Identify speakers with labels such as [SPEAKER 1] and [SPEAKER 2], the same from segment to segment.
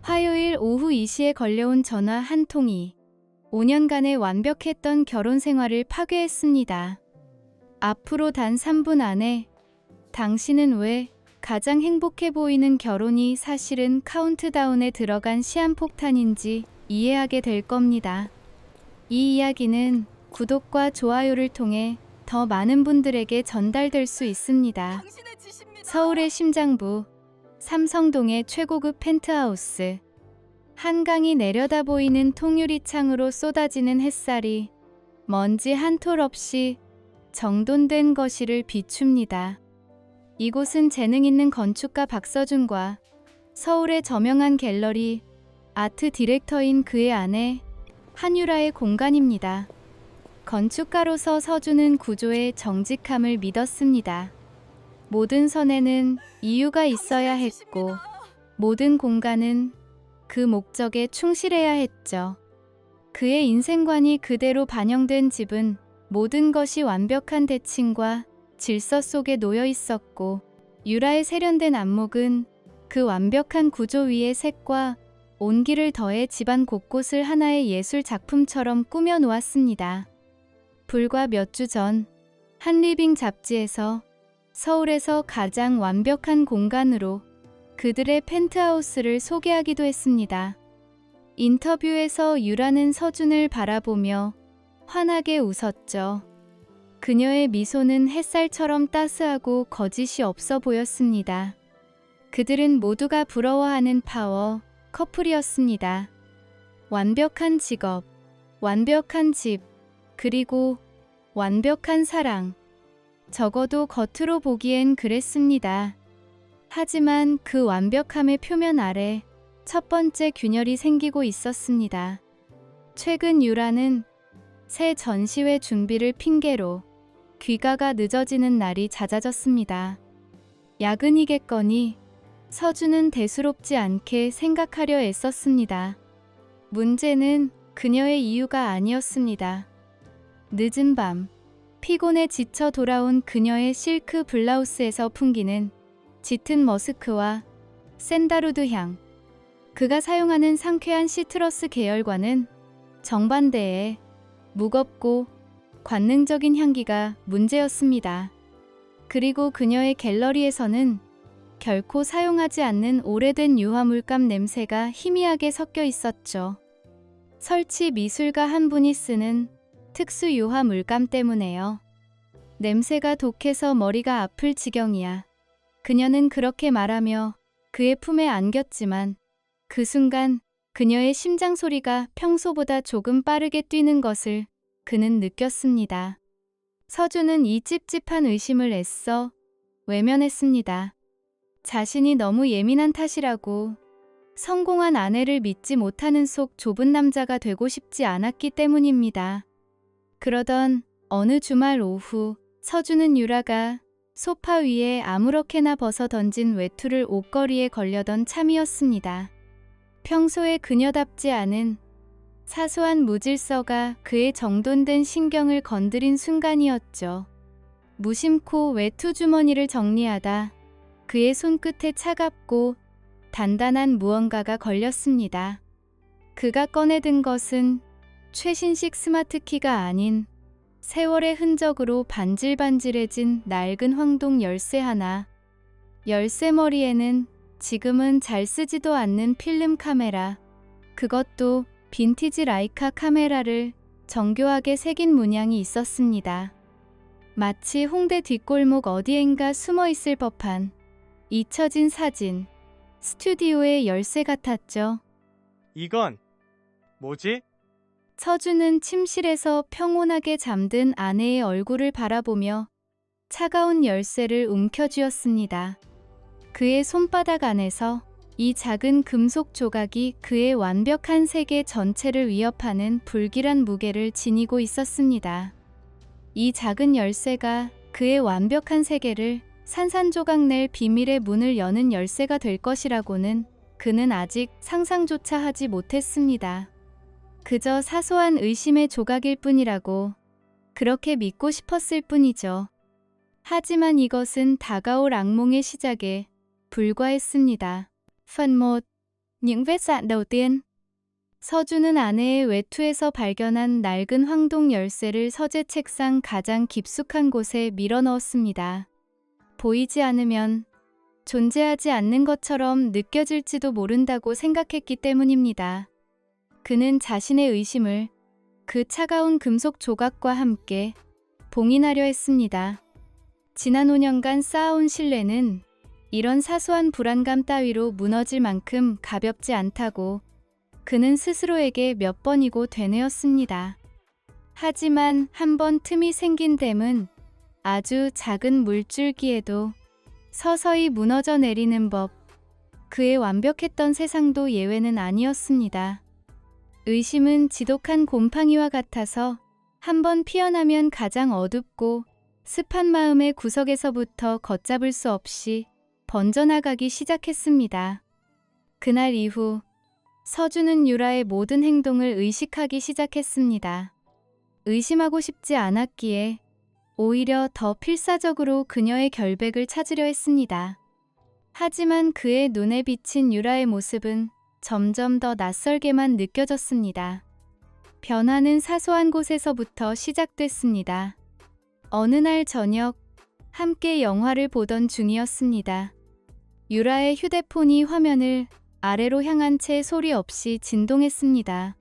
[SPEAKER 1] 화요일 오후 2시에 걸려온 전화 한 통이 5년간의 완벽했던 결혼 생활을 파괴했습니다. 앞으로 단 3분 안에 당신은 왜 가장 행복해 보이는 결혼이 사실은 카운트다운에 들어간 시한폭탄인지 이해하게 될 겁니다. 이 이야기는 구독과 좋아요를 통해 더 많은 분들에게 전달될 수 있습니다. 서울의 심장부, 삼성동의 최고급 펜트하우스. 한강이 내려다 보이는 통유리창으로 쏟아지는 햇살이 먼지 한 톨 없이 정돈된 거실을 비춥니다. 이곳은 재능 있는 건축가 박서준과 서울의 저명한 갤러리 아트 디렉터인 그의 아내 한유라의 공간입니다. 건축가로서 서준은 구조의 정직함을 믿었습니다. 모든 선에는 이유가 있어야 했고 모든 공간은 그 목적에 충실해야 했죠. 그의 인생관이 그대로 반영된 집은 모든 것이 완벽한 대칭과 질서 속에 놓여 있었고, 유라의 세련된 안목은 그 완벽한 구조 위에 색과 온기를 더해 집안 곳곳을 하나의 예술 작품처럼 꾸며 놓았습니다. 불과 몇 주 전 한 리빙 잡지에서 서울에서 가장 완벽한 공간으로 그들의 펜트하우스를 소개하기도 했습니다. 인터뷰에서 유라는 서준을 바라보며 환하게 웃었죠. 그녀의 미소는 햇살처럼 따스하고 거짓이 없어 보였습니다. 그들은 모두가 부러워하는 파워 커플이었습니다. 완벽한 직업, 완벽한 집, 그리고 완벽한 사랑. 적어도 겉으로 보기엔 그랬습니다. 하지만 그 완벽함의 표면 아래 첫 번째 균열이 생기고 있었습니다. 최근 유라는 새 전시회 준비를 핑계로 귀가가 늦어지는 날이 잦아졌습니다. 야근이겠거니 서준은 대수롭지 않게 생각하려 애썼습니다. 문제는 그녀의 이유가 아니었습니다. 늦은 밤, 피곤해 지쳐 돌아온 그녀의 실크 블라우스에서 풍기는 짙은 머스크와 샌다루드 향. 그가 사용하는 상쾌한 시트러스 계열과는 정반대의 무겁고 관능적인 향기가 문제였습니다. 그리고 그녀의 갤러리에서는 결코 사용하지 않는 오래된 유화물감 냄새가 희미하게 섞여 있었죠. 설치 미술가 한 분이 쓰는 특수 유화 물감 때문에요. 냄새가 독해서 머리가 아플 지경이야. 그녀는 그렇게 말하며 그의 품에 안겼지만 그 순간 그녀의 심장 소리가 평소보다 조금 빠르게 뛰는 것을 그는 느꼈습니다. 서준은 이 찝찝한 의심을 애써 외면했습니다. 자신이 너무 예민한 탓이라고, 성공한 아내를 믿지 못하는 속 좁은 남자가 되고 싶지 않았기 때문입니다. 그러던 어느 주말 오후, 서준은 유라가 소파 위에 아무렇게나 벗어 던진 외투를 옷걸이에 걸려던 참이었습니다. 평소에 그녀답지 않은 사소한 무질서가 그의 정돈된 신경을 건드린 순간이었죠. 무심코 외투 주머니를 정리하다 그의 손끝에 차갑고 단단한 무언가가 걸렸습니다. 그가 꺼내든 것은 최신식 스마트키가 아닌 세월의 흔적으로 반질반질해진 낡은 황동 열쇠 하나. 열쇠머리에는 지금은 잘 쓰지도 않는 필름 카메라, 그것도 빈티지 라이카 카메라를 정교하게 새긴 문양이 있었습니다. 마치 홍대 뒷골목 어디엔가 숨어 있을 법한 잊혀진 사진, 스튜디오의 열쇠 같았죠.
[SPEAKER 2] 이건 뭐지?
[SPEAKER 1] 서준은 침실에서 평온하게 잠든 아내의 얼굴을 바라보며 차가운 열쇠를 움켜쥐었습니다. 그의 손바닥 안에서 이 작은 금속 조각이 그의 완벽한 세계 전체를 위협하는 불길한 무게를 지니고 있었습니다. 이 작은 열쇠가 그의 완벽한 세계를 산산조각 낼 비밀의 문을 여는 열쇠가 될 것이라고는 그는 아직 상상조차 하지 못했습니다. 그저 사소한 의심의 조각일 뿐이라고 그렇게 믿고 싶었을 뿐이죠. 하지만 이것은 다가올 악몽의 시작에 불과했습니다. 펀못 Những vết dạn đầu tiên. 서준은 아내의 외투에서 발견한 낡은 황동 열쇠를 서재 책상 가장 깊숙한 곳에 밀어 넣었습니다. 보이지 않으면 존재하지 않는 것처럼 느껴질지도 모른다고 생각했기 때문입니다. 그는 자신의 의심을 그 차가운 금속 조각과 함께 봉인하려 했습니다. 지난 5년간 쌓아온 신뢰는 이런 사소한 불안감 따위로 무너질 만큼 가볍지 않다고 그는 스스로에게 몇 번이고 되뇌었습니다. 하지만 한 번 틈이 생긴 댐은 아주 작은 물줄기에도 서서히 무너져 내리는 법, 그의 완벽했던 세상도 예외는 아니었습니다. 의심은 지독한 곰팡이와 같아서 한 번 피어나면 가장 어둡고 습한 마음의 구석에서부터 걷잡을 수 없이 번져나가기 시작했습니다. 그날 이후 서준은 유라의 모든 행동을 의식하기 시작했습니다. 의심하고 싶지 않았기에 오히려 더 필사적으로 그녀의 결백을 찾으려 했습니다. 하지만 그의 눈에 비친 유라의 모습은 점점 더 낯설게만 느껴졌습니다. 변화는 사소한 곳에서부터 시작됐습니다. 어느 날 저녁, 함께 영화를 보던 중이었습니다. 유라의 휴대폰이 화면을 아래로 향한 채 소리 없이 진동했습니다.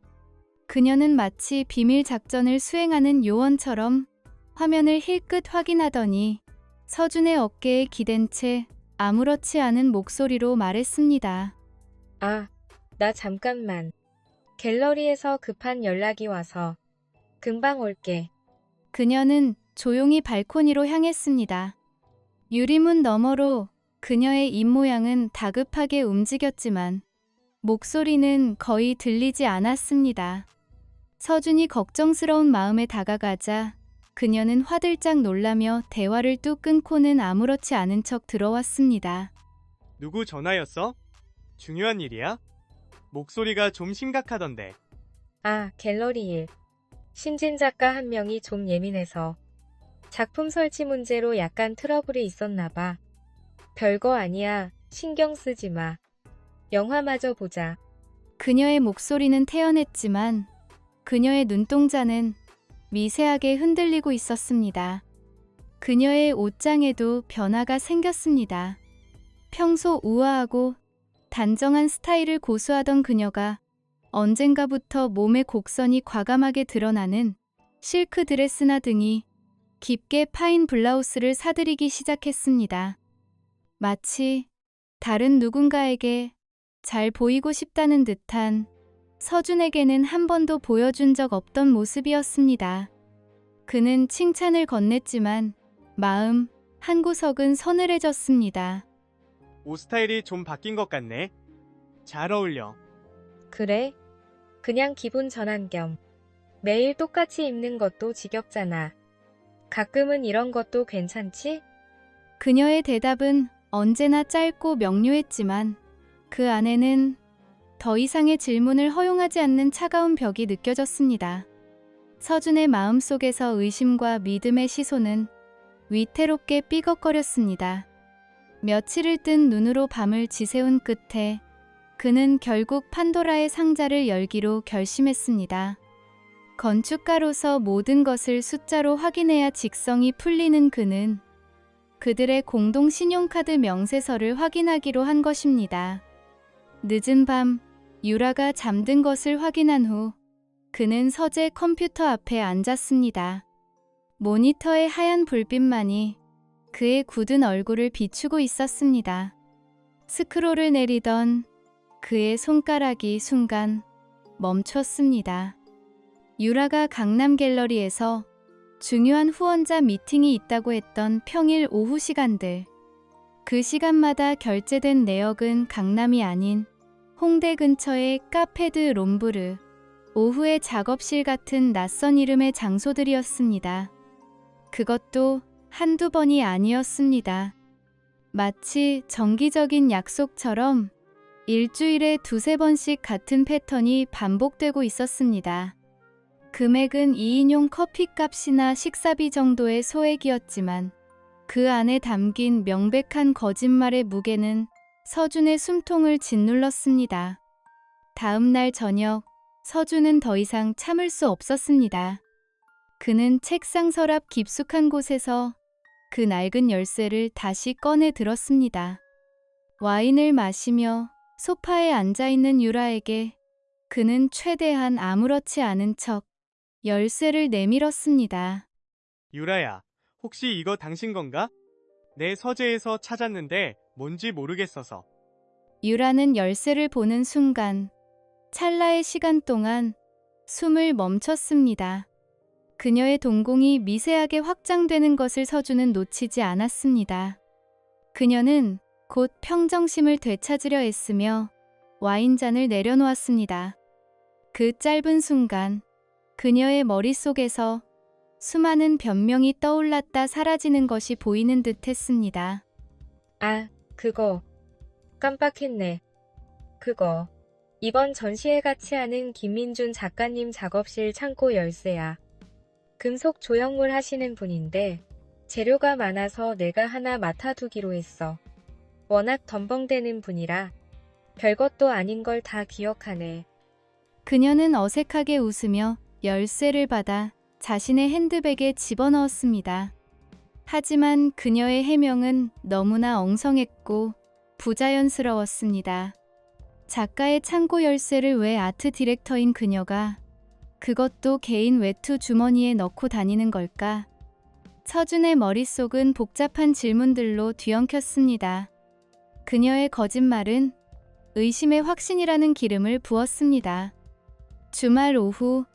[SPEAKER 1] 그녀는 마치 비밀 작전을 수행하는 요원처럼 화면을 힐끗 확인하더니 서준의 어깨에 기댄 채 아무렇지 않은 목소리로 말했습니다.
[SPEAKER 3] 아, 나 잠깐만. 갤러리에서 급한 연락이 와서 금방 올게.
[SPEAKER 1] 그녀는 조용히 발코니로 향했습니다. 유리문 너머로 그녀의 입모양은 다급하게 움직였지만 목소리는 거의 들리지 않았습니다. 서준이 걱정스러운 마음에 다가가자 그녀는 화들짝 놀라며 대화를 뚝 끊고는 아무렇지 않은 척 들어왔습니다.
[SPEAKER 2] 누구 전화였어? 중요한 일이야? 목소리가 좀 심각하던데.
[SPEAKER 3] 아, 갤러리 일. 신진 작가 한 명이 좀 예민해서 작품 설치 문제로 약간 트러블이 있었나 봐. 별거 아니야. 신경 쓰지 마. 영화마저 보자.
[SPEAKER 1] 그녀의 목소리는 태연했지만 그녀의 눈동자는 미세하게 흔들리고 있었습니다. 그녀의 옷장에도 변화가 생겼습니다. 평소 우아하고 단정한 스타일을 고수하던 그녀가 언젠가부터 몸의 곡선이 과감하게 드러나는 실크 드레스나 등이 깊게 파인 블라우스를 사들이기 시작했습니다. 마치 다른 누군가에게 잘 보이고 싶다는 듯한 서준에게는 한 번도 보여준 적 없던 모습이었습니다. 그는 칭찬을 건넸지만 마음 한구석은 서늘해졌습니다.
[SPEAKER 2] 옷 스타일이 좀 바뀐 것 같네. 잘 어울려.
[SPEAKER 3] 그래? 그냥 기분 전환 겸. 매일 똑같이 입는 것도 지겹잖아. 가끔은 이런 것도 괜찮지?
[SPEAKER 1] 그녀의 대답은 언제나 짧고 명료했지만 그 안에는 더 이상의 질문을 허용하지 않는 차가운 벽이 느껴졌습니다. 서준의 마음속에서 의심과 믿음의 시소는 위태롭게 삐걱거렸습니다. 며칠을 뜬 눈으로 밤을 지새운 끝에 그는 결국 판도라의 상자를 열기로 결심했습니다. 건축가로서 모든 것을 숫자로 확인해야 직성이 풀리는 그는 그들의 공동 신용카드 명세서를 확인하기로 한 것입니다. 늦은 밤, 유라가 잠든 것을 확인한 후 그는 서재 컴퓨터 앞에 앉았습니다. 모니터의 하얀 불빛만이 그의 굳은 얼굴을 비추고 있었습니다. 스크롤을 내리던 그의 손가락이 순간 멈췄습니다. 유라가 강남 갤러리에서 중요한 후원자 미팅이 있다고 했던 평일 오후 시간들. 그 시간마다 결제된 내역은 강남이 아닌 홍대 근처의 카페드 롬브르, 오후의 작업실 같은 낯선 이름의 장소들이었습니다. 그것도 한두 번이 아니었습니다. 마치 정기적인 약속처럼 일주일에 두세 번씩 같은 패턴이 반복되고 있었습니다. 금액은 2인용 커피값이나 식사비 정도의 소액이었지만 그 안에 담긴 명백한 거짓말의 무게는 서준의 숨통을 짓눌렀습니다. 다음 날 저녁, 서준은 더 이상 참을 수 없었습니다. 그는 책상 서랍 깊숙한 곳에서 그 낡은 열쇠를 다시 꺼내 들었습니다. 와인을 마시며 소파에 앉아있는 유라에게 그는 최대한 아무렇지 않은 척 열쇠를 내밀었습니다.
[SPEAKER 2] 유라야, 혹시 이거 당신 건가? 내 서재에서 찾았는데 뭔지 모르겠어서.
[SPEAKER 1] 유라는 열쇠를 보는 순간 찰나의 시간 동안 숨을 멈췄습니다. 그녀의 동공이 미세하게 확장되는 것을 서준은 놓치지 않았습니다. 그녀는 곧 평정심을 되찾으려 애쓰며 와인잔을 내려놓았습니다. 그 짧은 순간 그녀의 머릿속에서 수많은 변명이 떠올랐다 사라지는 것이 보이는 듯 했습니다.
[SPEAKER 3] 아, 그거. 깜빡했네. 그거. 이번 전시회 같이 하는 김민준 작가님 작업실 창고 열쇠야. 금속 조형물 하시는 분인데 재료가 많아서 내가 하나 맡아두기로 했어. 워낙 덤벙대는 분이라 별것도 아닌 걸 다 기억하네.
[SPEAKER 1] 그녀는 어색하게 웃으며 열쇠를 받아 자신의 핸드백에 집어넣었습니다. 하지만 그녀의 해명은 너무나 엉성했고 부자연스러웠습니다. 작가의 창고 열쇠를 왜 아트 디렉터인 그녀가 그것도 개인 외투 주머니에 넣고 다니는 걸까? 서준의 머릿속은 복잡한 질문들로 뒤엉켰습니다. 그녀의 거짓말은 의심의 확신이라는 기름을 부었습니다. 주말 오후,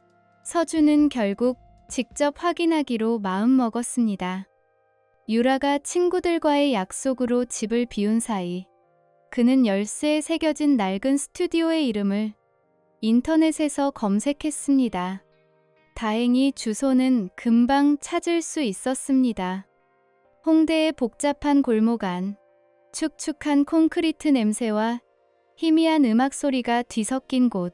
[SPEAKER 1] 서준은 결국 직접 확인하기로 마음먹었습니다. 유라가 친구들과의 약속으로 집을 비운 사이, 그는 열쇠에 새겨진 낡은 스튜디오의 이름을 인터넷에서 검색했습니다. 다행히 주소는 금방 찾을 수 있었습니다. 홍대의 복잡한 골목 안, 축축한 콘크리트 냄새와 희미한 음악 소리가 뒤섞인 곳.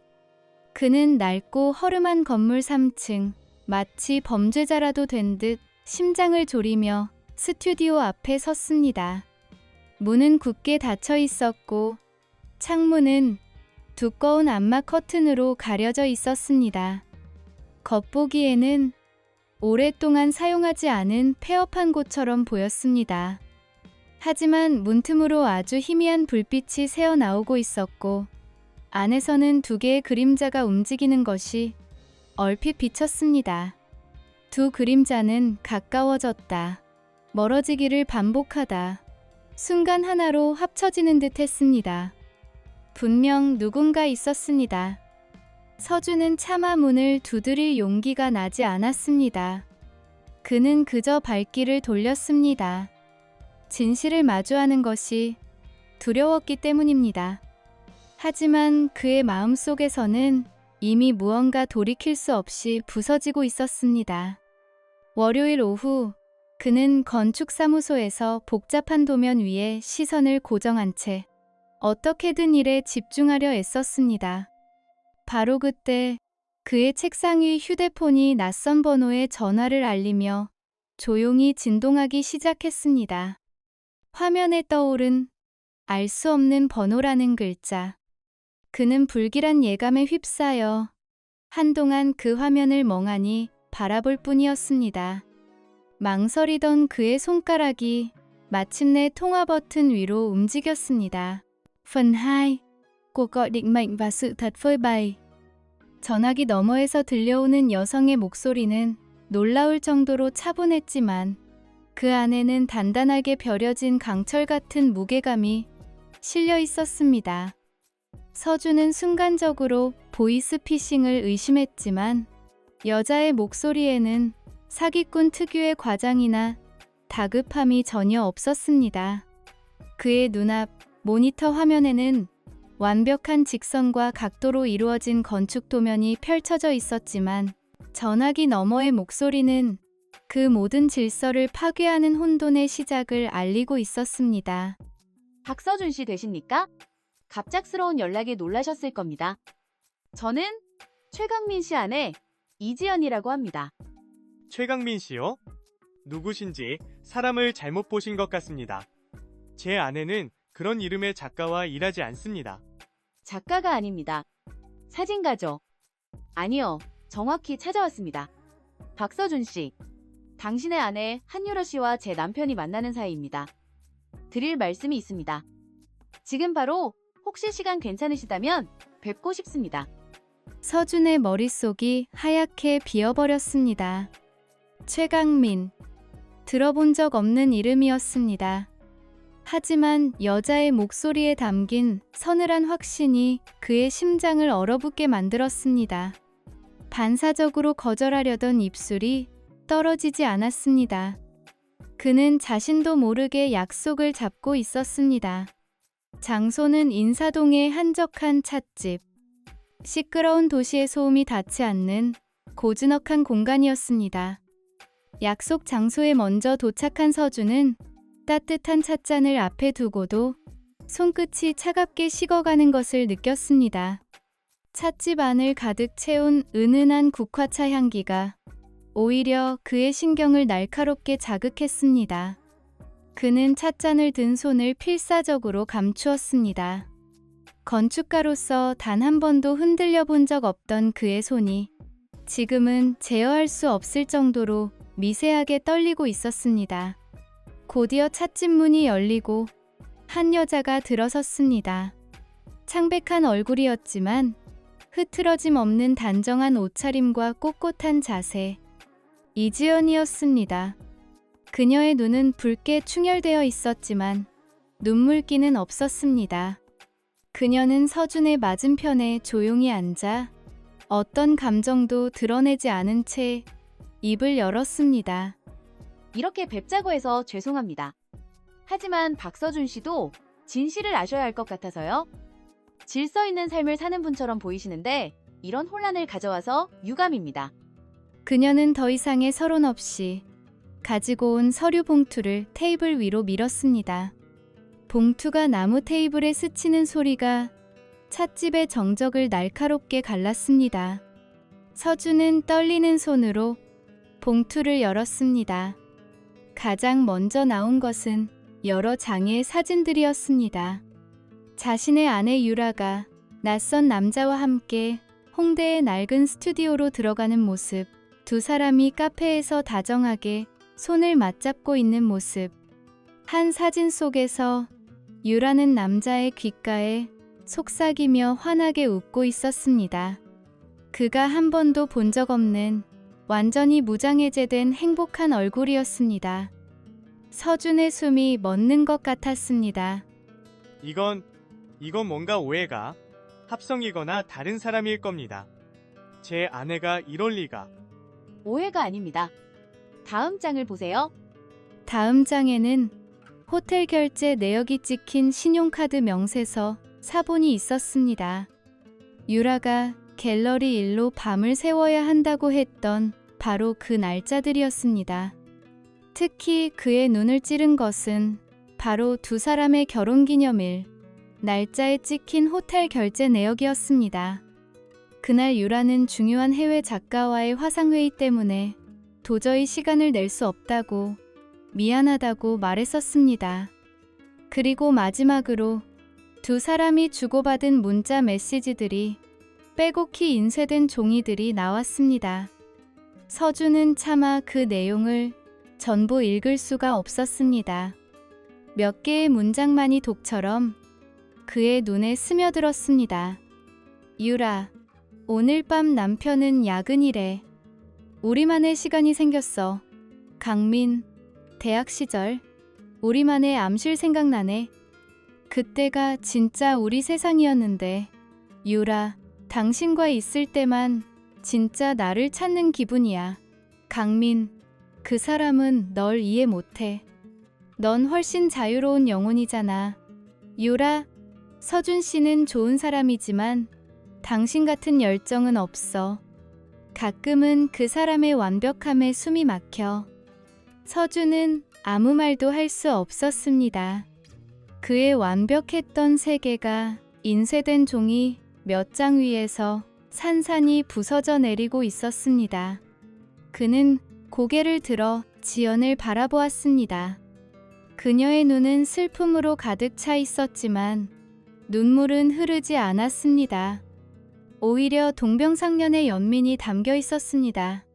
[SPEAKER 1] 그는 낡고 허름한 건물 3층, 마치 범죄자라도 된 듯 심장을 졸이며 스튜디오 앞에 섰습니다. 문은 굳게 닫혀 있었고 창문은 두꺼운 암막 커튼으로 가려져 있었습니다. 겉보기에는 오랫동안 사용하지 않은 폐업한 곳처럼 보였습니다. 하지만 문틈으로 아주 희미한 불빛이 새어나오고 있었고 안에서는 두 개의 그림자가 움직이는 것이 얼핏 비쳤습니다. 두 그림자는 가까워졌다, 멀어지기를 반복하다, 순간 하나로 합쳐지는 듯 했습니다. 분명 누군가 있었습니다. 서준은 차마 문을 두드릴 용기가 나지 않았습니다. 그는 그저 발길을 돌렸습니다. 진실을 마주하는 것이 두려웠기 때문입니다. 하지만 그의 마음속에서는 이미 무언가 돌이킬 수 없이 부서지고 있었습니다. 월요일 오후, 그는 건축사무소에서 복잡한 도면 위에 시선을 고정한 채 어떻게든 일에 집중하려 애썼습니다. 바로 그때 그의 책상 위 휴대폰이 낯선 번호의 전화를 알리며 조용히 진동하기 시작했습니다. 화면에 떠오른 알 수 없는 번호라는 글자. 그는 불길한 예감에 휩싸여 한동안 그 화면을 멍하니 바라볼 뿐이었습니다. 망설이던 그의 손가락이 마침내 통화 버튼 위로 움직였습니다. Phần 2. cuộc gọi định mệnh và sự thật phơi bày. 전화기 너머에서 들려오는 여성의 목소리는 놀라울 정도로 차분했지만 그 안에는 단단하게 벼려진 강철 같은 무게감이 실려 있었습니다. 서준은 순간적으로 보이스피싱을 의심했지만 여자의 목소리에는 사기꾼 특유의 과장이나 다급함이 전혀 없었습니다. 그의 눈앞 모니터 화면에는 완벽한 직선과 각도로 이루어진 건축 도면이 펼쳐져 있었지만 전화기 너머의 목소리는 그 모든 질서를 파괴하는 혼돈의 시작을 알리고 있었습니다.
[SPEAKER 4] 박서준 씨 되십니까? 갑작스러운 연락에 놀라셨을 겁니다. 저는 최강민 씨 아내 이지연이라고 합니다.
[SPEAKER 2] 최강민 씨요? 누구신지 사람을 잘못 보신 것 같습니다. 제 아내는 그런 이름의 작가와 일하지 않습니다.
[SPEAKER 4] 작가가 아닙니다. 사진가죠? 아니요, 정확히 찾아왔습니다. 박서준 씨, 당신의 아내 한유라 씨와 제 남편이 만나는 사이입니다. 드릴 말씀이 있습니다. 지금 바로 혹시 시간 괜찮으시다면 뵙고 싶습니다.
[SPEAKER 1] 서준의 머릿속이 하얗게 비어버렸습니다. 최강민. 들어본 적 없는 이름이었습니다. 하지만 여자의 목소리에 담긴 서늘한 확신이 그의 심장을 얼어붙게 만들었습니다. 반사적으로 거절하려던 입술이 떨어지지 않았습니다. 그는 자신도 모르게 약속을 잡고 있었습니다. 장소는 인사동의 한적한 찻집. 시끄러운 도시의 소음이 닿지 않는 고즈넉한 공간이었습니다. 약속 장소에 먼저 도착한 서준은 따뜻한 찻잔을 앞에 두고도 손끝이 차갑게 식어가는 것을 느꼈습니다. 찻집 안을 가득 채운 은은한 국화차 향기가 오히려 그의 신경을 날카롭게 자극했습니다. 그는 찻잔을 든 손을 필사적으로 감추었습니다. 건축가로서 단 한 번도 흔들려 본 적 없던 그의 손이 지금은 제어할 수 없을 정도로 미세하게 떨리고 있었습니다. 곧이어 찻집 문이 열리고 한 여자가 들어섰습니다. 창백한 얼굴이었지만 흐트러짐 없는 단정한 옷차림과 꼿꼿한 자세. 이지연이었습니다. 그녀의 눈은 붉게 충혈되어 있었지만 눈물기는 없었습니다. 그녀는 서준의 맞은편에 조용히 앉아 어떤 감정도 드러내지 않은 채 입을 열었습니다.
[SPEAKER 4] 이렇게 뵙자고 해서 죄송합니다. 하지만 박서준 씨도 진실을 아셔야 할 것 같아서요. 질서 있는 삶을 사는 분처럼 보이시는데 이런 혼란을 가져와서 유감입니다.
[SPEAKER 1] 그녀는 더 이상의 서론 없이 가지고 온 서류 봉투를 테이블 위로 밀었습니다. 봉투가 나무 테이블에 스치는 소리가 찻집의 정적을 날카롭게 갈랐습니다. 서준은 떨리는 손으로 봉투를 열었습니다. 가장 먼저 나온 것은 여러 장의 사진들이었습니다. 자신의 아내 유라가 낯선 남자와 함께 홍대의 낡은 스튜디오로 들어가는 모습, 두 사람이 카페에서 다정하게 손을 맞잡고 있는 모습. 한 사진 속에서 유라는 남자의 귓가에 속삭이며 환하게 웃고 있었습니다. 그가 한 번도 본 적 없는 완전히 무장해제된 행복한 얼굴이었습니다. 서준의 숨이 멎는 것 같았습니다.
[SPEAKER 2] 이건 뭔가 오해가 합성이거나 다른 사람일 겁니다. 제 아내가 이럴 리가.
[SPEAKER 4] 오해가 아닙니다. 다음 장을 보세요.
[SPEAKER 1] 다음 장에는 호텔 결제 내역이 찍힌 신용카드 명세서 사본이 있었습니다. 유라가 갤러리 일로 밤을 새워야 한다고 했던 바로 그 날짜들이었습니다. 특히 그의 눈을 찌른 것은 바로 두 사람의 결혼기념일, 날짜에 찍힌 호텔 결제 내역이었습니다. 그날 유라는 중요한 해외 작가와의 화상회의 때문에 도저히 시간을 낼 수 없다고 미안하다고 말했었습니다. 그리고 마지막으로 두 사람이 주고받은 문자 메시지들이 빼곡히 인쇄된 종이들이 나왔습니다. 서준은 차마 그 내용을 전부 읽을 수가 없었습니다. 몇 개의 문장만이 독처럼 그의 눈에 스며들었습니다. 유라, 오늘 밤 남편은 야근이래. 우리만의 시간이 생겼어. 강민, 대학 시절 우리만의 암실 생각나네. 그때가 진짜 우리 세상이었는데 유라, 당신과 있을 때만 진짜 나를 찾는 기분이야. 강민, 그 사람은 널 이해 못해. 넌 훨씬 자유로운 영혼이잖아. 유라, 서준 씨는 좋은 사람이지만 당신 같은 열정은 없어. 가끔은 그 사람의 완벽함에 숨이 막혀. 서준은 아무 말도 할 수 없었습니다. 그의 완벽했던 세계가 인쇄된 종이 몇 장 위에서 산산이 부서져 내리고 있었습니다. 그는 고개를 들어 지연을 바라보았습니다. 그녀의 눈은 슬픔으로 가득 차 있었지만 눈물은 흐르지 않았습니다. 오히려 동병상련의 연민이 담겨 있었습니다.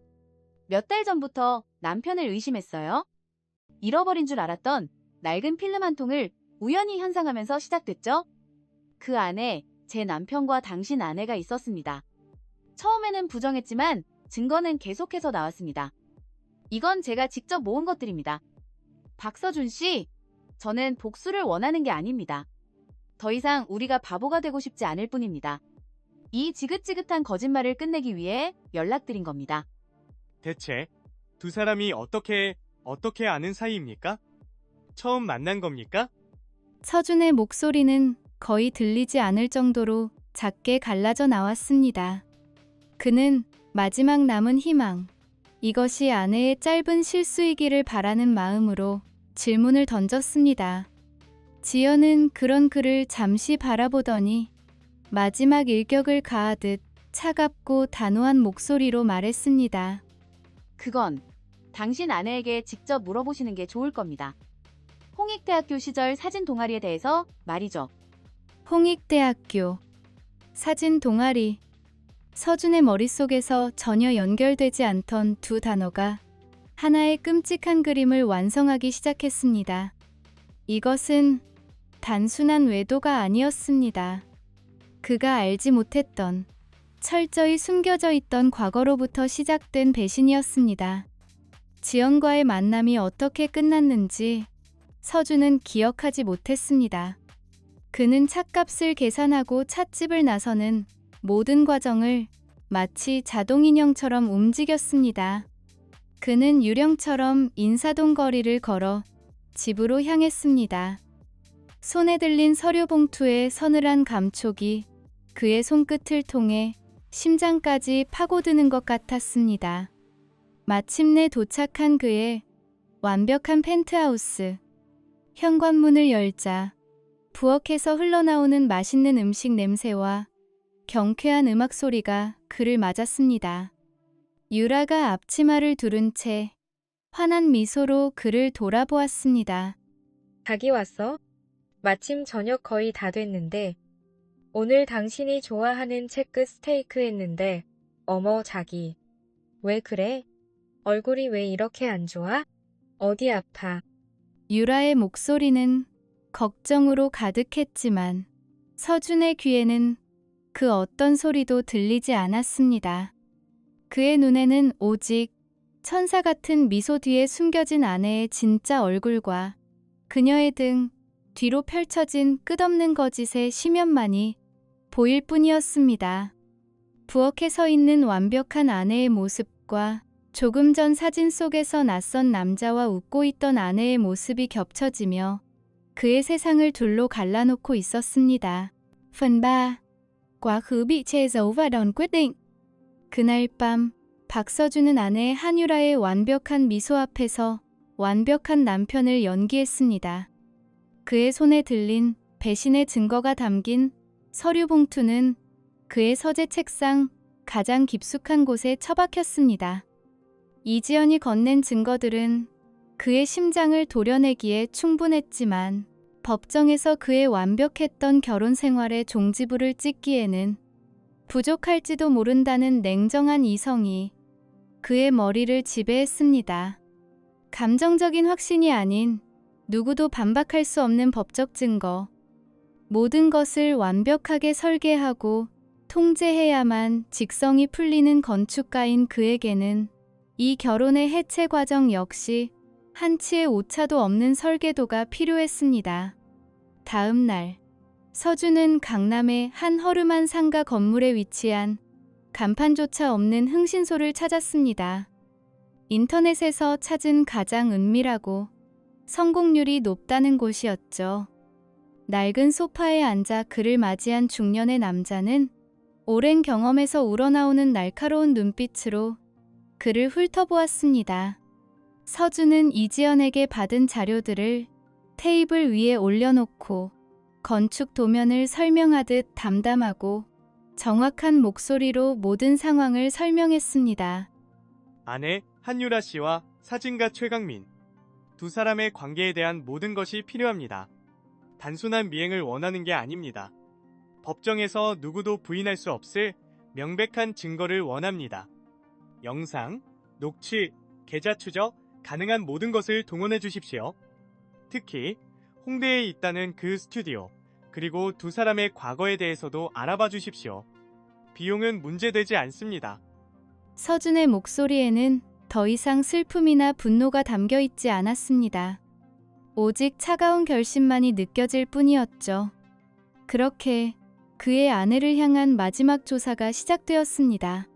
[SPEAKER 4] 몇 달 전부터 남편을 의심했어요. 잃어버린 줄 알았던 낡은 필름 한 통을 우연히 현상하면서 시작됐죠. 그 안에 제 남편과 당신 아내가 있었습니다. 처음에는 부정했지만 증거는 계속해서 나왔습니다. 이건 제가 직접 모은 것들입니다. 박서준 씨, 저는 복수를 원하는 게 아닙니다. 더 이상 우리가 바보가 되고 싶지 않을 뿐입니다. 이 지긋지긋한 거짓말을 끝내기 위해 연락드린 겁니다.
[SPEAKER 2] 대체 두 사람이 어떻게 아는 사이입니까? 처음 만난 겁니까?
[SPEAKER 1] 서준의 목소리는 거의 들리지 않을 정도로 작게 갈라져 나왔습니다. 그는 마지막 남은 희망, 이것이 아내의 짧은 실수이기를 바라는 마음으로 질문을 던졌습니다. 지연은 그런 그를 잠시 바라보더니 마지막 일격을 가하듯 차갑고 단호한 목소리로 말했습니다.
[SPEAKER 4] 그건 당신 아내에게 직접 물어보시는 게 좋을 겁니다. 홍익대학교 시절 사진 동아리에 대해서 말이죠.
[SPEAKER 1] 홍익대학교 사진 동아리. 서준의 머릿속에서 전혀 연결되지 않던 두 단어가 하나의 끔찍한 그림을 완성하기 시작했습니다. 이것은 단순한 외도가 아니었습니다. 그가 알지 못했던 철저히 숨겨져 있던 과거로부터 시작된 배신이었습니다. 지연과의 만남이 어떻게 끝났는지 서준은 기억하지 못했습니다. 그는 찻값을 계산하고 찻집을 나서는 모든 과정을 마치 자동인형처럼 움직였습니다. 그는 유령처럼 인사동 거리를 걸어 집으로 향했습니다. 손에 들린 서류 봉투의 서늘한 감촉이 그의 손끝을 통해 심장까지 파고드는 것 같았습니다. 마침내 도착한 그의 완벽한 펜트하우스. 현관문을 열자 부엌에서 흘러나오는 맛있는 음식 냄새와 경쾌한 음악 소리가 그를 맞았습니다. 유라가 앞치마를 두른 채 환한 미소로 그를 돌아보았습니다.
[SPEAKER 3] 자기 왔어? 마침 저녁 거의 다 됐는데 오늘 당신이 좋아하는 채끝 스테이크 했는데 어머 자기 왜 그래? 얼굴이 왜 이렇게 안 좋아? 어디 아파?
[SPEAKER 1] 유라의 목소리는 걱정으로 가득했지만 서준의 귀에는 그 어떤 소리도 들리지 않았습니다. 그의 눈에는 오직 천사 같은 미소 뒤에 숨겨진 아내의 진짜 얼굴과 그녀의 등 뒤로 펼쳐진 끝없는 거짓의 심연만이 보일 뿐이었습니다. 부엌에 서 있는 완벽한 아내의 모습과 조금 전 사진 속에서 낯선 남자와 웃고 있던 아내의 모습이 겹쳐지며 그의 세상을 둘로 갈라놓고 있었습니다. Phần 3. Quá khứ bị che giấu và đòn quyết định. 그날 밤 박서준은 아내 한유라의 완벽한 미소 앞에서 완벽한 남편을 연기했습니다. 그의 손에 들린 배신의 증거가 담긴 서류 봉투는 그의 서재 책상 가장 깊숙한 곳에 처박혔습니다. 이지연이 건넨 증거들은 그의 심장을 도려내기에 충분했지만 법정에서 그의 완벽했던 결혼 생활의 종지부를 찍기에는 부족할지도 모른다는 냉정한 이성이 그의 머리를 지배했습니다. 감정적인 확신이 아닌 누구도 반박할 수 없는 법적 증거. 모든 것을 완벽하게 설계하고 통제해야만 직성이 풀리는 건축가인 그에게는 이 결혼의 해체 과정 역시 한치의 오차도 없는 설계도가 필요했습니다. 다음 날, 서준은 강남의 한 허름한 상가 건물에 위치한 간판조차 없는 흥신소를 찾았습니다. 인터넷에서 찾은 가장 은밀하고 성공률이 높다는 곳이었죠. 낡은 소파에 앉아 그를 맞이한 중년의 남자는 오랜 경험에서 우러나오는 날카로운 눈빛으로 그를 훑어보았습니다. 서준은 이지연에게 받은 자료들을 테이블 위에 올려놓고 건축 도면을 설명하듯 담담하고 정확한 목소리로 모든 상황을 설명했습니다.
[SPEAKER 2] 아내 한유라 씨와 사진가 최강민. 두 사람의 관계에 대한 모든 것이 필요합니다. 단순한 미행을 원하는 게 아닙니다. 법정에서 누구도 부인할 수 없을 명백한 증거를 원합니다. 영상, 녹취, 계좌 추적, 가능한 모든 것을 동원해 주십시오. 특히 홍대에 있다는 그 스튜디오, 그리고 두 사람의 과거에 대해서도 알아봐 주십시오. 비용은 문제되지 않습니다.
[SPEAKER 1] 서준의 목소리에는 더 이상 슬픔이나 분노가 담겨 있지 않았습니다. 오직 차가운 결심만이 느껴질 뿐이었죠. 그렇게 그의 아내를 향한 마지막 조사가 시작되었습니다.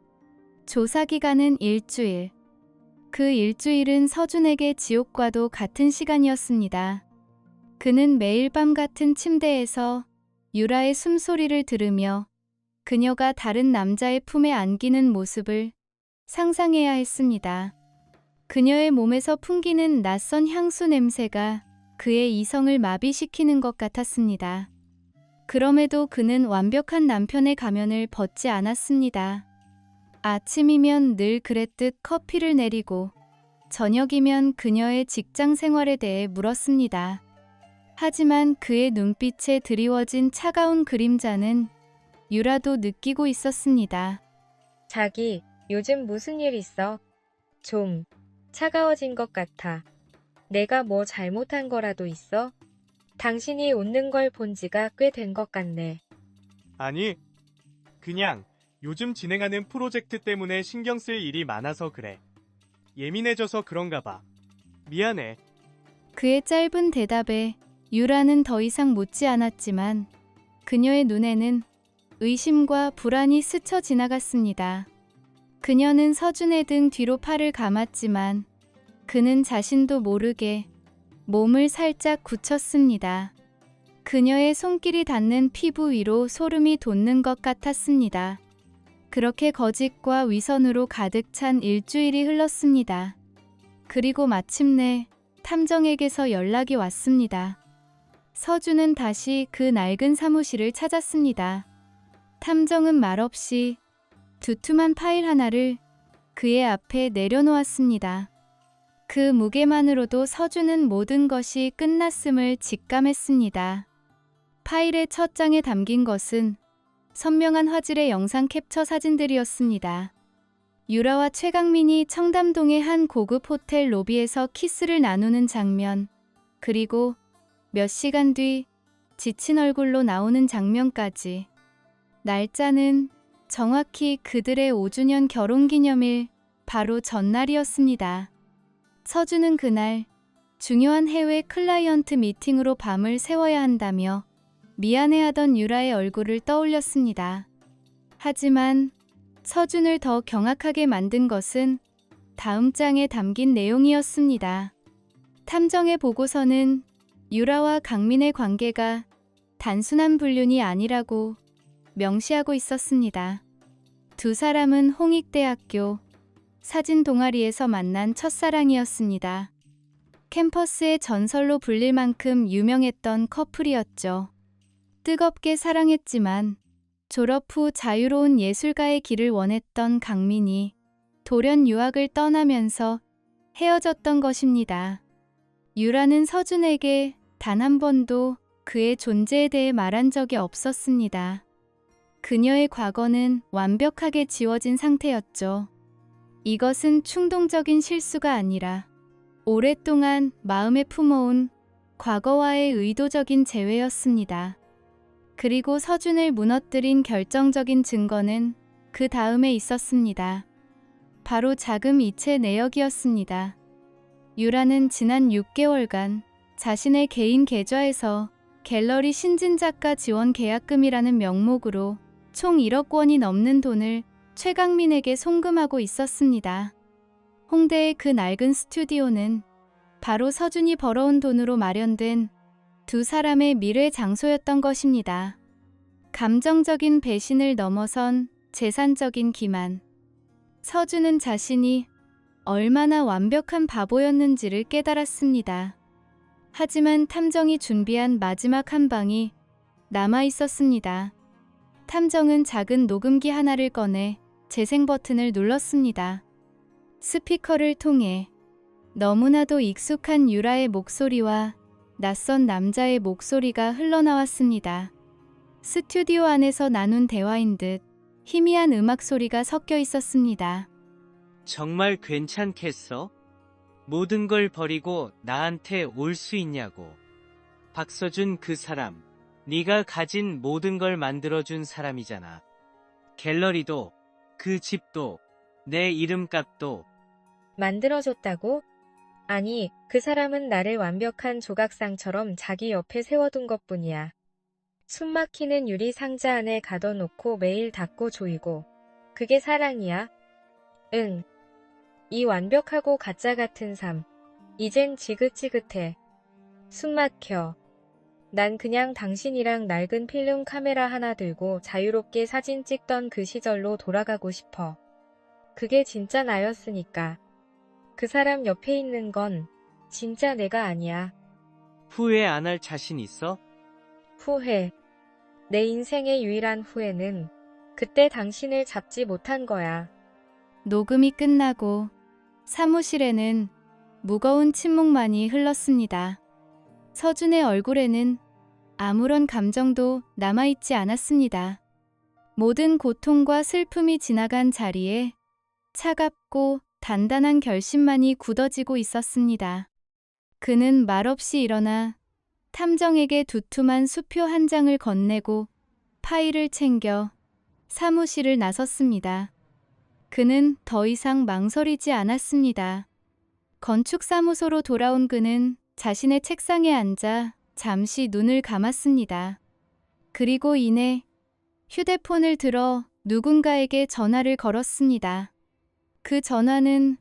[SPEAKER 1] 조사 기간은 일주일. 그 일주일은 서준에게 지옥과도 같은 시간이었습니다. 그는 매일 밤 같은 침대에서 유라의 숨소리를 들으며 그녀가 다른 남자의 품에 안기는 모습을 상상해야 했습니다. 그녀의 몸에서 풍기는 낯선 향수 냄새가 그의 이성을 마비시키는 것 같았습니다. 그럼에도 그는 완벽한 남편의 가면을 벗지 않았습니다. 아침이면 늘 그랬듯 커피를 내리고 저녁이면 그녀의 직장 생활에 대해 물었습니다. 하지만 그의 눈빛에 드리워진 차가운 그림자는 유라도 느끼고 있었습니다.
[SPEAKER 3] 자기, 요즘 무슨 일 있어? 좀 차가워진 것 같아. 내가 뭐 잘못한 거라도 있어? 당신이 웃는 걸 본 지가 꽤 된 것 같네.
[SPEAKER 2] 아니, 그냥 요즘 진행하는 프로젝트 때문에 신경 쓸 일이 많아서 그래. 예민해져서 그런가 봐. 미안해.
[SPEAKER 1] 그의 짧은 대답에 유라는 더 이상 묻지 않았지만 그녀의 눈에는 의심과 불안이 스쳐 지나갔습니다. 그녀는 서준의 등 뒤로 팔을 감았지만 그는 자신도 모르게 몸을 살짝 굳혔습니다. 그녀의 손길이 닿는 피부 위로 소름이 돋는 것 같았습니다. 그렇게 거짓과 위선으로 가득 찬 일주일이 흘렀습니다. 그리고 마침내 탐정에게서 연락이 왔습니다. 서준은 다시 그 낡은 사무실을 찾았습니다. 탐정은 말없이 두툼한 파일 하나를 그의 앞에 내려놓았습니다. 그 무게만으로도 서준은 모든 것이 끝났음을 직감했습니다. 파일의 첫 장에 담긴 것은 선명한 화질의 영상 캡처 사진들이었습니다. 유라와 최강민이 청담동의 한 고급 호텔 로비에서 키스를 나누는 장면, 그리고 몇 시간 뒤 지친 얼굴로 나오는 장면까지. 날짜는 정확히 그들의 5주년 결혼기념일 바로 전날이었습니다. 서준은 그날 중요한 해외 클라이언트 미팅으로 밤을 새워야 한다며 미안해하던 유라의 얼굴을 떠올렸습니다. 하지만 서준을 더 경악하게 만든 것은 다음 장에 담긴 내용이었습니다. 탐정의 보고서는 유라와 강민의 관계가 단순한 불륜이 아니라고 명시하고 있었습니다. 두 사람은 홍익대학교 사진 동아리에서 만난 첫사랑이었습니다. 캠퍼스의 전설로 불릴 만큼 유명했던 커플이었죠. 뜨겁게 사랑했지만 졸업 후 자유로운 예술가의 길을 원했던 강민이 돌연 유학을 떠나면서 헤어졌던 것입니다. 유라는 서준에게 단 한 번도 그의 존재에 대해 말한 적이 없었습니다. 그녀의 과거는 완벽하게 지워진 상태였죠. 이것은 충동적인 실수가 아니라 오랫동안 마음에 품어온 과거와의 의도적인 재회였습니다. 그리고 서준을 무너뜨린 결정적인 증거는 그 다음에 있었습니다. 바로 자금 이체 내역이었습니다. 유라는 지난 6개월간 자신의 개인 계좌에서 갤러리 신진작가 지원 계약금이라는 명목으로 총 1억 원이 넘는 돈을 최강민에게 송금하고 있었습니다. 홍대의 그 낡은 스튜디오는 바로 서준이 벌어온 돈으로 마련된 두 사람의 미래 장소였던 것입니다. 감정적인 배신을 넘어선 재산적인 기만. 서준은 자신이 얼마나 완벽한 바보였는지를 깨달았습니다. 하지만 탐정이 준비한 마지막 한 방이 남아 있었습니다. 탐정은 작은 녹음기 하나를 꺼내 재생 버튼을 눌렀습니다. 스피커를 통해 너무나도 익숙한 유라의 목소리와 낯선 남자의 목소리가 흘러나왔습니다. 스튜디오 안에서 나눈 대화인 듯 희미한 음악 소리가 섞여 있었습니다.
[SPEAKER 5] 정말 괜찮겠어? 모든 걸 버리고 나한테 올 수 있냐고. 박서준 그 사람, 네가 가진 모든 걸 만들어준 사람이잖아. 갤러리도, 그 집도, 내 이름값도.
[SPEAKER 3] 만들어줬다고? 아니, 그 사람은 나를 완벽한 조각상처럼 자기 옆에 세워둔 것뿐이야. 숨막히는 유리 상자 안에 가둬놓고 매일 닦고 조이고. 그게 사랑이야? 응. 이 완벽하고 가짜 같은 삶. 이젠 지긋지긋해. 숨막혀. 난 그냥 당신이랑 낡은 필름 카메라 하나 들고 자유롭게 사진 찍던 그 시절로 돌아가고 싶어. 그게 진짜 나였으니까. 그 사람 옆에 있는 건 진짜 내가 아니야.
[SPEAKER 5] 후회 안 할 자신 있어?
[SPEAKER 3] 후회. 내 인생의 유일한 후회는 그때 당신을 잡지 못한 거야.
[SPEAKER 1] 녹음이 끝나고 사무실에는 무거운 침묵만이 흘렀습니다. 서준의 얼굴에는 아무런 감정도 남아있지 않았습니다. 모든 고통과 슬픔이 지나간 자리에 차갑고 단단한 결심만이 굳어지고 있었습니다. 그는 말없이 일어나 탐정에게 두툼한 수표 한 장을 건네고 파일을 챙겨 사무실을 나섰습니다. 그는 더 이상 망설이지 않았습니다. 건축사무소로 돌아온 그는 자신의 책상에 앉아 잠시 눈을 감았습니다. 그리고 이내 휴대폰을 들어 누군가에게 전화를 걸었습니다. 그 전화는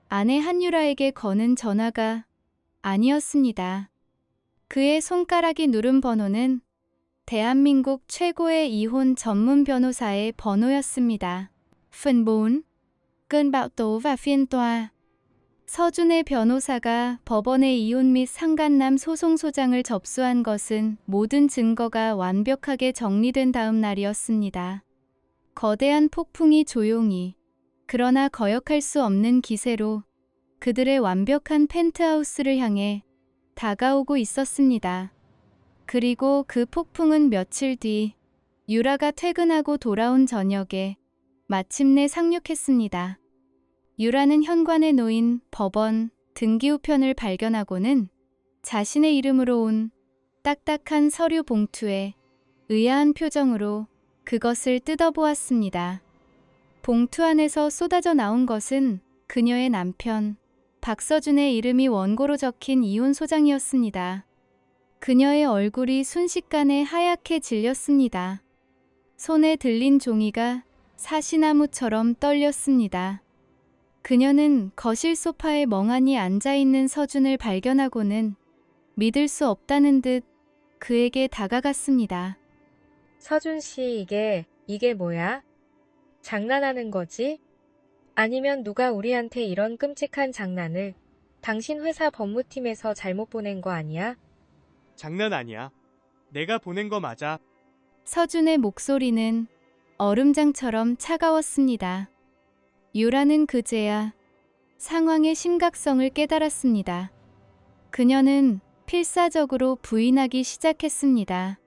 [SPEAKER 1] 아내 한유라에게 거는 전화가 아니었습니다. 그의 손가락이 누른 번호는 대한민국 최고의 이혼 전문 변호사의 번호였습니다. Phần 4. Cơn bão tố và phiên tòa. 서준의 변호사가 법원의 이혼 및 상간남 소송소장을 접수한 것은 모든 증거가 완벽하게 정리된 다음 날이었습니다. 거대한 폭풍이 조용히, 그러나 거역할 수 없는 기세로 그들의 완벽한 펜트하우스를 향해 다가오고 있었습니다. 그리고 그 폭풍은 며칠 뒤 유라가 퇴근하고 돌아온 저녁에 마침내 상륙했습니다. 유라는 현관에 놓인 법원 등기우편을 발견하고는 자신의 이름으로 온 딱딱한 서류 봉투에 의아한 표정으로 그것을 뜯어보았습니다. 봉투 안에서 쏟아져 나온 것은 그녀의 남편 박서준의 이름이 원고로 적힌 이혼 소장이었습니다. 그녀의 얼굴이 순식간에 하얗게 질렸습니다. 손에 들린 종이가 사시나무처럼 떨렸습니다. 그녀는 거실 소파에 멍하니 앉아있는 서준을 발견하고는 믿을 수 없다는 듯 그에게 다가갔습니다.
[SPEAKER 3] 서준 씨, 이게 뭐야? 장난하는 거지? 아니면 누가 우리한테 이런 끔찍한 장난을 당신 회사 법무팀에서 잘못 보낸 거 아니야?
[SPEAKER 2] 장난 아니야. 내가 보낸 거 맞아.
[SPEAKER 1] 서준의 목소리는 얼음장처럼 차가웠습니다. 유라는 그제야 상황의 심각성을 깨달았습니다. 그녀는 필사적으로 부인하기 시작했습니다.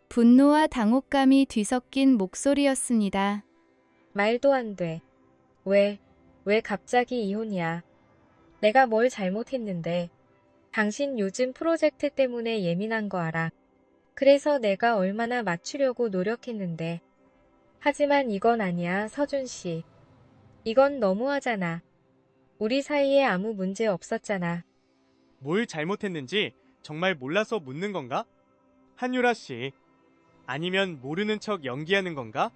[SPEAKER 1] 분노와 당혹감이 뒤섞인 목소리였습니다.
[SPEAKER 3] 말도 안 돼. 왜 갑자기 이혼이야? 내가 뭘 잘못했는데. 당신 요즘 프로젝트 때문에 예민한 거 알아. 그래서 내가 얼마나 맞추려고 노력했는데. 하지만 이건 아니야, 서준 씨. 이건 너무하잖아. 우리 사이에 아무 문제 없었잖아.
[SPEAKER 2] 뭘 잘못했는지 정말 몰라서 묻는 건가? 한유라 씨. 아니면 모르는 척 연기하는 건가?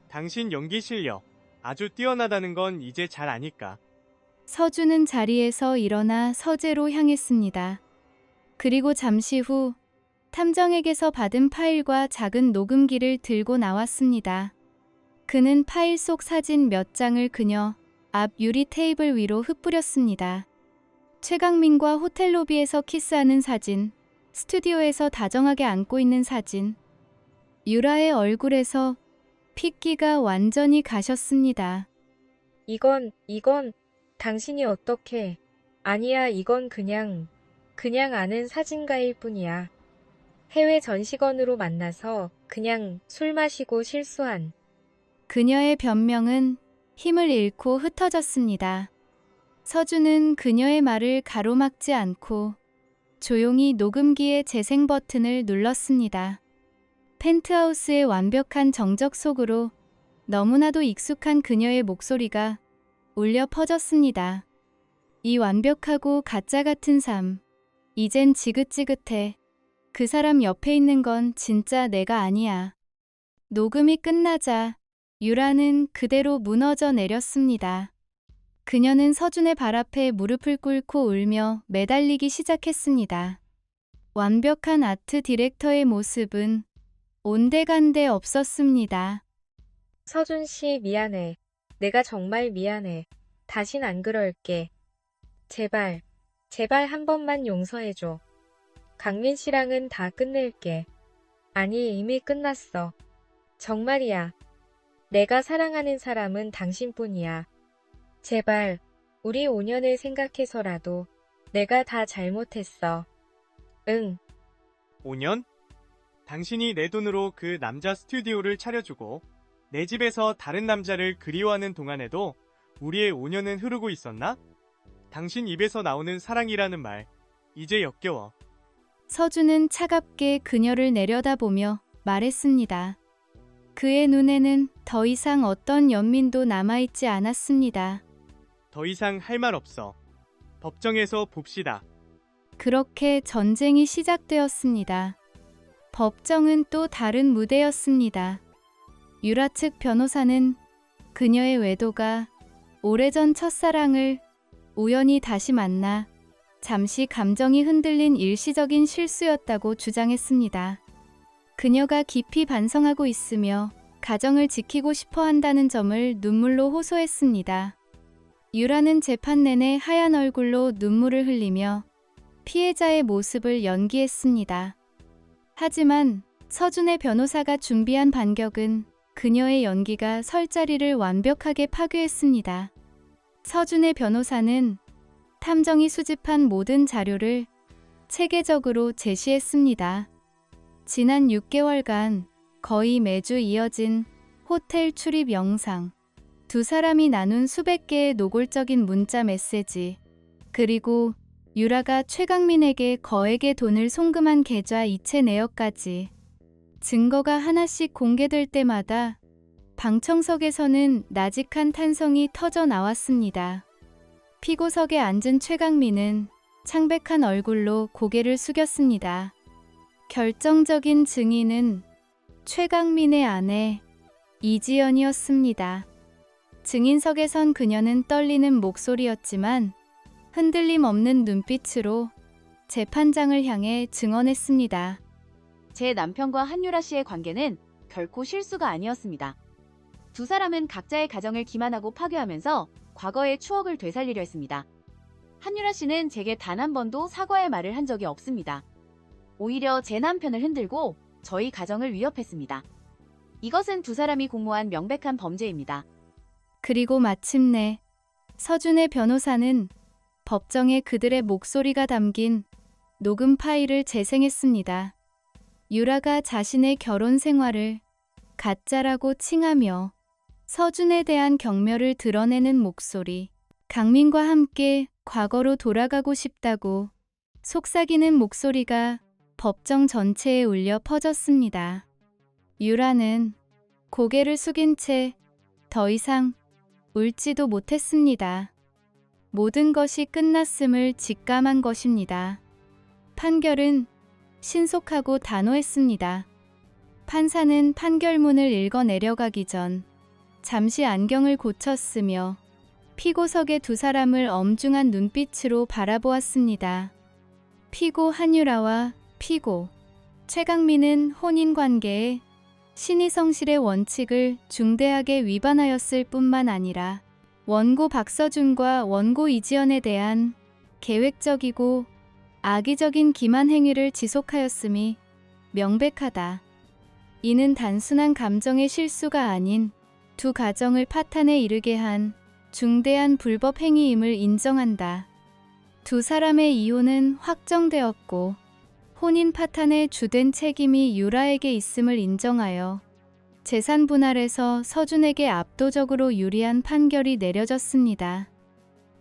[SPEAKER 2] 당신 연기 실력 아주 뛰어나다는 건 이제 잘 아니까.
[SPEAKER 1] 서준은 자리에서 일어나 서재로 향했습니다. 그리고 잠시 후 탐정에게서 받은 파일과 작은 녹음기를 들고 나왔습니다. 그는 파일 속 사진 몇 장을 그녀 앞 유리 테이블 위로 흩뿌렸습니다. 최강민과 호텔 로비에서 키스하는 사진, 스튜디오에서 다정하게 안고 있는 사진. 유라의 얼굴에서 핏기가 완전히 가셨습니다.
[SPEAKER 3] 이건 당신이 어떻게. 아니야, 이건 그냥 아는 사진가일 뿐이야. 해외 전시건으로 만나서 그냥 술 마시고 실수한.
[SPEAKER 1] 그녀의 변명은 힘을 잃고 흩어졌습니다. 서준은 그녀의 말을 가로막지 않고 조용히 녹음기의 재생 버튼을 눌렀습니다. 펜트하우스의 완벽한 정적 속으로 너무나도 익숙한 그녀의 목소리가 울려 퍼졌습니다. 이 완벽하고 가짜 같은 삶, 이젠 지긋지긋해. 그 사람 옆에 있는 건 진짜 내가 아니야. 녹음이 끝나자 유라는 그대로 무너져 내렸습니다. 그녀는 서준의 발 앞에 무릎을 꿇고 울며 매달리기 시작했습니다. 완벽한 아트 디렉터의 모습은 온데간데 없었습니다.
[SPEAKER 3] 서준 씨 미안해. 내가 정말 미안해. 다신 안 그럴게. 제발, 제발 한 번만 용서해줘. 강민 씨랑은 다 끝낼게. 아니, 이미 끝났어. 정말이야. 내가 사랑하는 사람은 당신뿐이야. 제발, 우리 5년을 생각해서라도 내가 다 잘못했어. 응.
[SPEAKER 2] 5년? 당신이 내 돈으로 그 남자 스튜디오를 차려주고 내 집에서 다른 남자를 그리워하는 동안에도 우리의 5년은 흐르고 있었나? 당신 입에서 나오는 사랑이라는 말, 이제 역겨워.
[SPEAKER 1] 서준은 차갑게 그녀를 내려다보며 말했습니다. 그의 눈에는 더 이상 어떤 연민도 남아있지 않았습니다.
[SPEAKER 2] 더 이상 할 말 없어. 법정에서 봅시다.
[SPEAKER 1] 그렇게 전쟁이 시작되었습니다. 법정은 또 다른 무대였습니다. 유라 측 변호사는 그녀의 외도가 오래전 첫사랑을 우연히 다시 만나 잠시 감정이 흔들린 일시적인 실수였다고 주장했습니다. 그녀가 깊이 반성하고 있으며 가정을 지키고 싶어 한다는 점을 눈물로 호소했습니다. 유라는 재판 내내 하얀 얼굴로 눈물을 흘리며 피해자의 모습을 연기했습니다. 하지만 서준의 변호사가 준비한 반격은 그녀의 연기가 설 자리를 완벽하게 파괴했습니다. 서준의 변호사는 탐정이 수집한 모든 자료를 체계적으로 제시했습니다. 지난 6개월간 거의 매주 이어진 호텔 출입 영상, 두 사람이 나눈 수백 개의 노골적인 문자 메시지, 그리고 유라가 최강민에게 거액의 돈을 송금한 계좌 이체 내역까지. 증거가 하나씩 공개될 때마다 방청석에서는 나직한 탄성이 터져 나왔습니다. 피고석에 앉은 최강민은 창백한 얼굴로 고개를 숙였습니다. 결정적인 증인은 최강민의 아내 이지연이었습니다. 증인석에 선 그녀는 떨리는 목소리였지만 흔들림 없는 눈빛으로 재판장을 향해 증언했습니다.
[SPEAKER 4] 제 남편과 한유라 씨의 관계는 결코 실수가 아니었습니다. 두 사람은 각자의 가정을 기만하고 파괴하면서 과거의 추억을 되살리려 했습니다. 한유라 씨는 제게 단 한 번도 사과의 말을 한 적이 없습니다. 오히려 제 남편을 흔들고 저희 가정을 위협했습니다. 이것은 두 사람이 공모한 명백한 범죄입니다.
[SPEAKER 1] 그리고 마침내 서준의 변호사는 법정에 그들의 목소리가 담긴 녹음 파일을 재생했습니다. 유라가 자신의 결혼 생활을 가짜라고 칭하며 서준에 대한 경멸을 드러내는 목소리, 강민과 함께 과거로 돌아가고 싶다고 속삭이는 목소리가 법정 전체에 울려 퍼졌습니다. 유라는 고개를 숙인 채 더 이상 울지도 못했습니다. 모든 것이 끝났음을 직감한 것입니다. 판결은 신속하고 단호했습니다. 판사는 판결문을 읽어 내려가기 전 잠시 안경을 고쳤으며 피고석의 두 사람을 엄중한 눈빛으로 바라보았습니다. 피고 한유라와 피고 최강민은 혼인관계에 신의성실의 원칙을 중대하게 위반하였을 뿐만 아니라 원고 박서준과 원고 이지연에 대한 계획적이고 악의적인 기만 행위를 지속하였음이 명백하다. 이는 단순한 감정의 실수가 아닌 두 가정을 파탄에 이르게 한 중대한 불법 행위임을 인정한다. 두 사람의 이혼은 확정되었고 혼인 파탄의 주된 책임이 유라에게 있음을 인정하여 재산 분할에서 서준에게 압도적으로 유리한 판결이 내려졌습니다.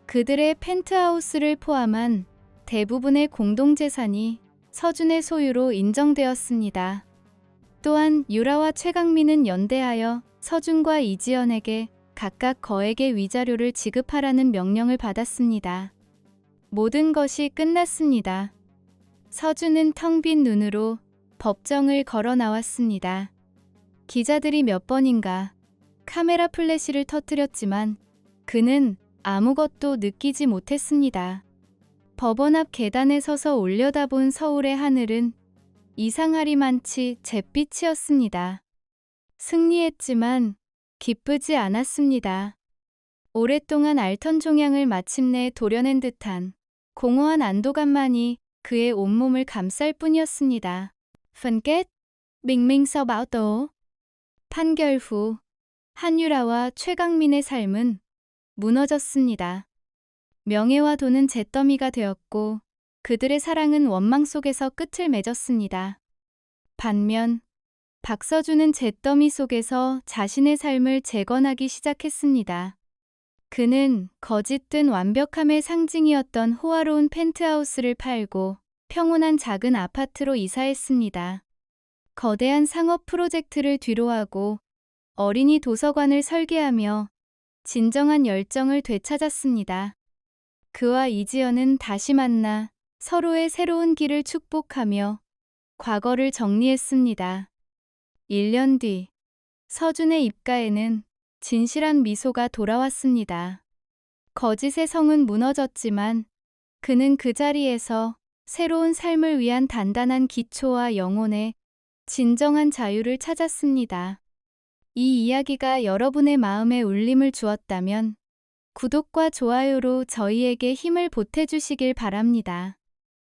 [SPEAKER 1] 그들의 펜트하우스를 포함한 대부분의 공동재산이 서준의 소유로 인정되었습니다. 또한 유라와 최강민은 연대하여 서준과 이지연에게 각각 거액의 위자료를 지급하라는 명령을 받았습니다. 모든 것이 끝났습니다. 서준은 텅 빈 눈으로 법정을 걸어 나왔습니다. 기자들이 몇 번인가 카메라 플래시를 터뜨렸지만 그는 아무것도 느끼지 못했습니다. 법원 앞 계단에 서서 올려다본 서울의 하늘은 이상하리만치 잿빛이었습니다. 승리했지만 기쁘지 않았습니다. 오랫동안 앓던 종양을 마침내 도려낸 듯한 공허한 안도감만이 그의 온몸을 감쌀 뿐이었습니다. Phần kết, bình minh sau bão tố. 판결 후 한유라와 최강민의 삶은 무너졌습니다. 명예와 돈은 잿더미가 되었고 그들의 사랑은 원망 속에서 끝을 맺었습니다. 반면 박서준은 잿더미 속에서 자신의 삶을 재건하기 시작했습니다. 그는 거짓된 완벽함의 상징이었던 호화로운 펜트하우스를 팔고 평온한 작은 아파트로 이사했습니다. 거대한 상업 프로젝트를 뒤로하고 어린이 도서관을 설계하며 진정한 열정을 되찾았습니다. 그와 이지연은 다시 만나 서로의 새로운 길을 축복하며 과거를 정리했습니다. 1년 뒤 서준의 입가에는 진실한 미소가 돌아왔습니다. 거짓의 성은 무너졌지만 그는 그 자리에서 새로운 삶을 위한 단단한 기초와 영혼의 진정한 자유를 찾았습니다. 이 이야기가 여러분의 마음에 울림을 주었다면 구독과 좋아요로 저희에게 힘을 보태주시길 바랍니다.